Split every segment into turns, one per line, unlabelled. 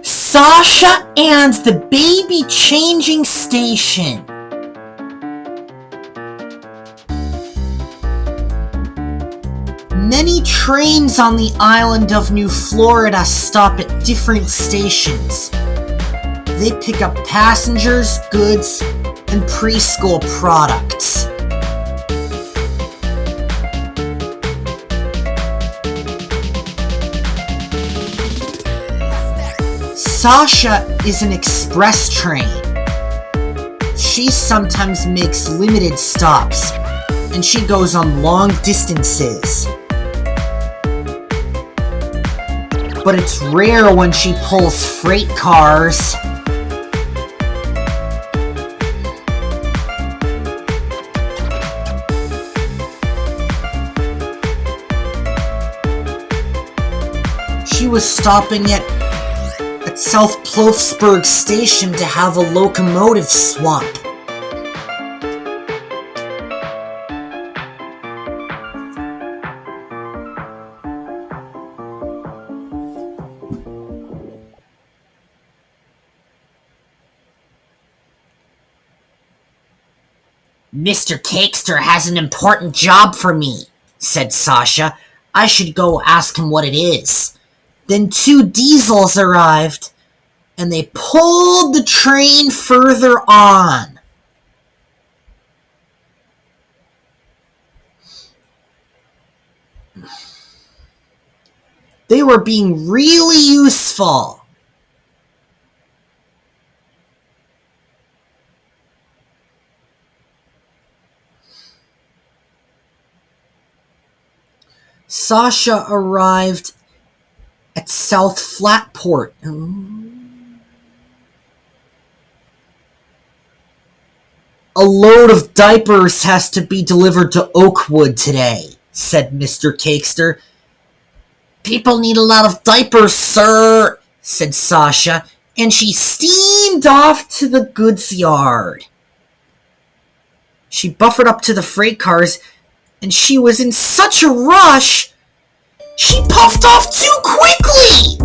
Sasha and the baby changing station. Many trains on the island of New Florida stop at different stations. They pick up passengers, goods, and preschool products. Sasha is an express train. She sometimes makes limited stops, and she goes on long distances. But it's rare when she pulls freight cars. She was stopping at South Plothsburg Station to have a locomotive swap. Mr. Cakester has an important job for me, said Sasha. I should go ask him what it is. Then 2 diesels arrived, and they pulled the train further on. They were being really useful. Sasha arrived at South Flatport. A load of diapers has to be delivered to Oakwood today, said Mr. Cakester. People need a lot of diapers, sir, said Sasha, and she steamed off to the goods yard. She buffered up to the freight cars, and she was in such a rush, she puffed off too quickly!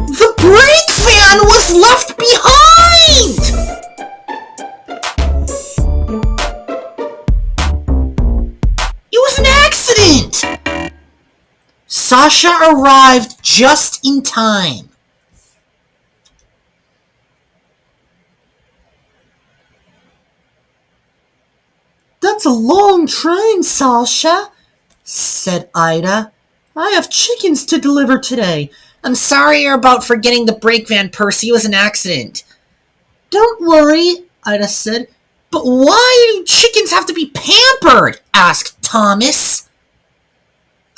The brake van was left behind! It was an accident! Sasha arrived just in time. That's a long train, Sasha, said Ida. I have chickens to deliver today. I'm sorry about forgetting the brake van, Percy. It was an accident. Don't worry, Ida said. But why do chickens have to be pampered? Asked Thomas.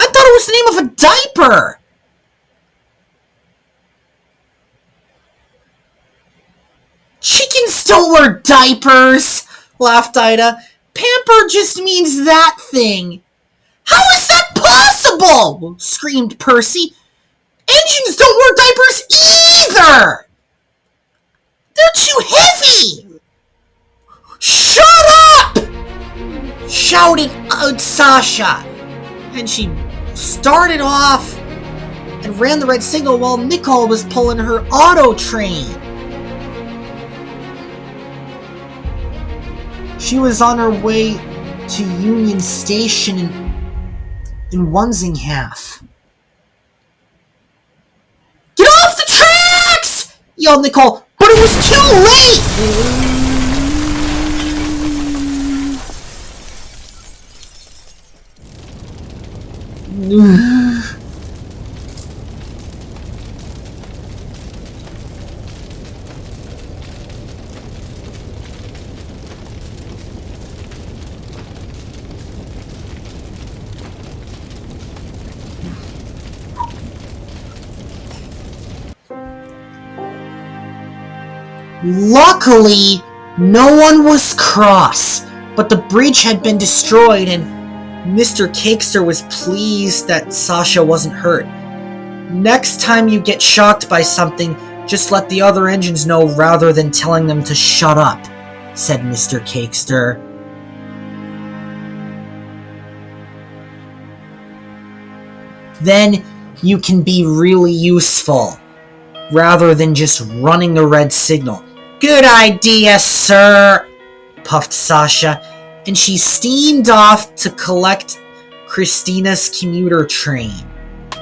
I thought it was the name of a diaper. Chickens don't wear diapers, laughed Ida. Pamper just means that thing. How is that possible? Screamed Percy. Engines don't wear diapers either. They're too heavy. Shut up! Shouted out Sasha. And she started off and ran the red signal while Nicole was pulling her auto train. She was on her way to Union Station in Wunsingham. Get off the tracks! Yelled Nicole, but it was too late! Luckily, no one was cross, but the bridge had been destroyed and Mr. Cakester was pleased that Sasha wasn't hurt. Next time you get shocked by something, just let the other engines know rather than telling them to shut up. said Mr. Cakester. Then you can be really useful, rather than just running a red signal. Good idea, sir, puffed Sasha, and she steamed off to collect Christina's commuter train.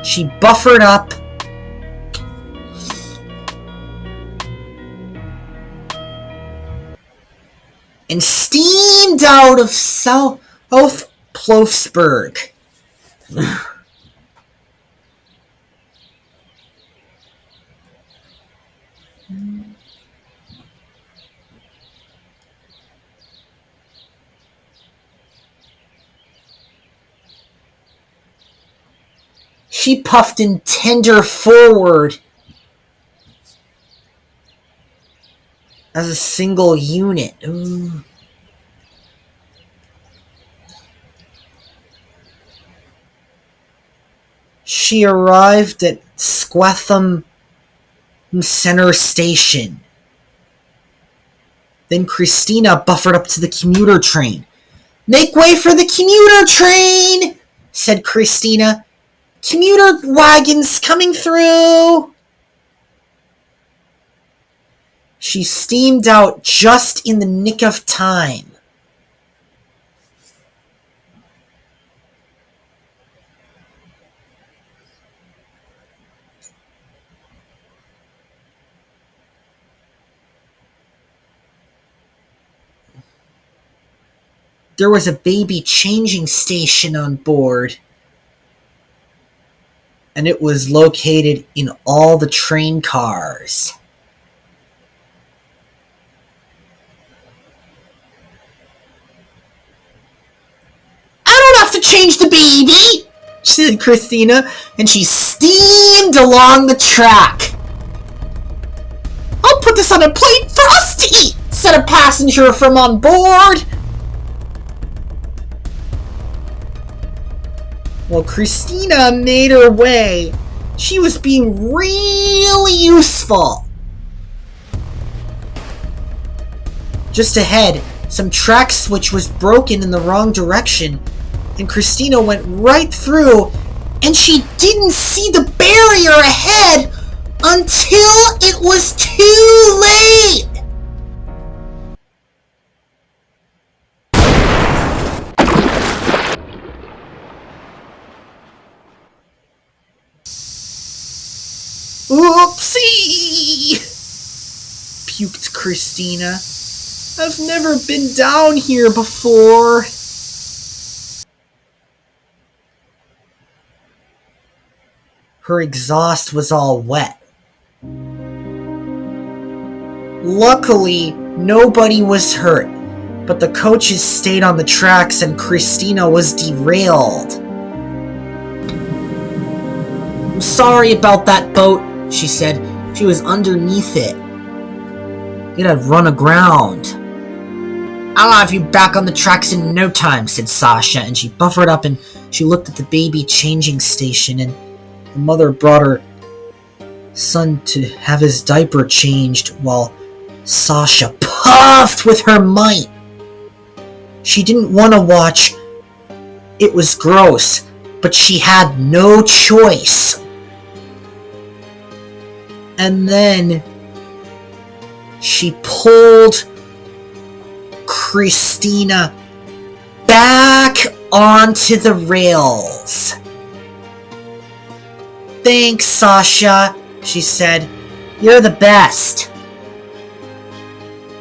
She buffered up and steamed out of South Plofsburg. She puffed and tendered forward as a single unit. Ooh. She arrived at Squatham Center Station. Then Christina buffered up to the commuter train. Make way for the commuter train, said Christina. Commuter wagons coming through. She steamed out just in the nick of time. There was a baby changing station on board, and it was located in all the train cars. I don't have to change the baby, said Christina, and she steamed along the track. I'll put this on a plate for us to eat, said a passenger from on board. While Christina made her way, she was being really useful. Just ahead, some track switch was broken in the wrong direction, and Christina went right through, and she didn't see the barrier ahead until it was too late. Oopsie! Puked Christina. I've never been down here before. Her exhaust was all wet. Luckily, nobody was hurt, but the coaches stayed on the tracks and Christina was derailed. I'm sorry about that boat, she said. She was underneath it. It had run aground. I'll have you back on the tracks in no time, said Sasha, and she buffered up and she looked at the baby changing station, and the mother brought her son to have his diaper changed while Sasha puffed with her might. She didn't want to watch. It was gross, but she had no choice. And then she pulled Christina back onto the rails. Thanks, Sasha, she said. You're the best.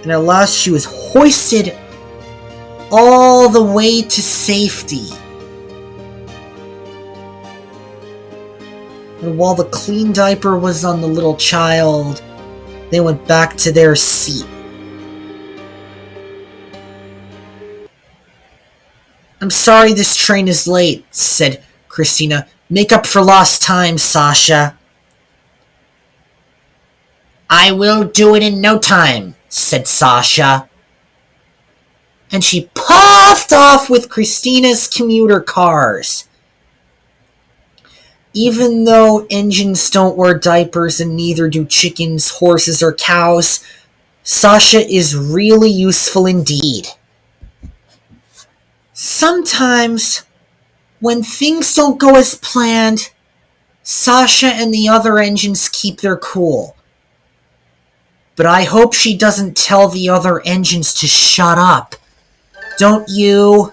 And at last she was hoisted all the way to safety. And while the clean diaper was on the little child, they went back to their seat. I'm sorry this train is late, said Christina. Make up for lost time, Sasha. I will do it in no time, said Sasha. And she puffed off with Christina's commuter cars. Even though engines don't wear diapers and neither do chickens, horses, or cows, Sasha is really useful indeed. Sometimes, when things don't go as planned, Sasha and the other engines keep their cool. But I hope she doesn't tell the other engines to shut up. Don't you?